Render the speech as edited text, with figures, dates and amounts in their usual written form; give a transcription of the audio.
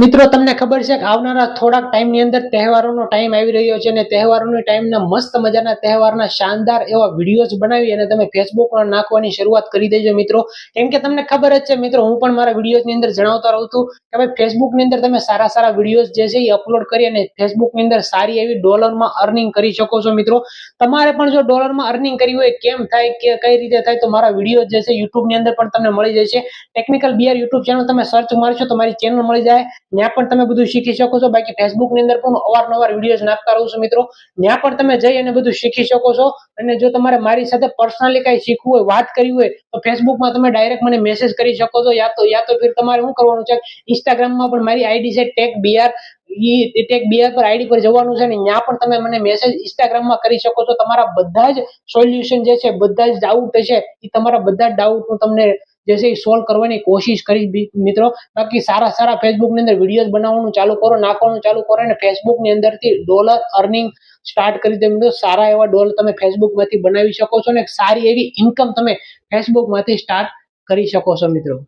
મિત્રો તમને ખબર છે કે આવનારા થોડાક ટાઈમની અંદર તહેવારોનો ટાઈમ આવી રહ્યો છે અને તહેવારોના ટાઈમના મસ્ત મજાના તહેવારના શાનદાર એવા વિડીયોઝ બનાવી અને તમે ફેસબુક પર નાખવાની શરૂઆત કરી દેજો મિત્રો. કેમ કે તમને ખબર જ છે મિત્રો, હું પણ મારા વિડીયોઝની અંદર જણાવતા રહું છું કે ભાઈ ફેસબુકની અંદર તમે સારા સારા વિડીયોઝ જે છે એ અપલોડ કરી અને ફેસબુકની અંદર સારી એવી ડોલરમાં અર્નિંગ કરી શકો છો મિત્રો. તમારે પણ જો ડોલરમાં અર્નિંગ કરવી હોય કેમ થાય કે કઈ રીતે થાય તો મારા વિડીયો જે છે યુટ્યુબની અંદર પણ તમને મળી જશે. ટેકનિકલ બીઆર યુટ્યુબ ચેનલ તમે સર્ચ મારશો તો મારી ચેનલ મળી જાય, ત્યાં પણ તમે બધું શીખી શકો છો. બાકી ફેસબુક ની અંદર પણ અવારનવાર વિડીયોઝ નાખતા રહું છું મિત્રો, ત્યાં પણ તમે જઈ અને બધું શીખી શકો છો. અને જો તમારે મારી સાથે પર્સનલી કઈ શીખવું હોય, વાત કરવી હોય તો ફેસબુકમાં તમે ડાયરેક્ટ મને મેસેજ કરી શકો છો, યા તો ફિર તમારે શું કરવાનું છે, ઇન્સ્ટાગ્રામમાં પણ મારી આઈડી છે ટેક બીઆર, ટેક બીઆર પર આઈડી પર જવાનું છે ને ત્યાં પણ તમે મને મેસેજ ઇન્સ્ટાગ્રામમાં કરી શકો છો. તમારા બધા જ સોલ્યુશન જે છે, બધા જ ડાઉટ છે એ તમારા બધા ડાઉટ હું તમને જે છે એ સોલ્વ કરવાની કોશિશ કરીશ મિત્રો. બાકી સારા સારા ફેસબુક ની અંદર વિડીયોઝ બનાવવાનું ચાલુ કરો, નાખવાનું ચાલુ કરો અને ફેસબુક ની અંદરથી ડોલર અર્નિંગ સ્ટાર્ટ કરી દો મિત્રો. સારા એવા ડોલર તમે ફેસબુક માંથી બનાવી શકો છો અને સારી એવી ઇન્કમ તમે ફેસબુક માંથી સ્ટાર્ટ કરી શકો છો મિત્રો.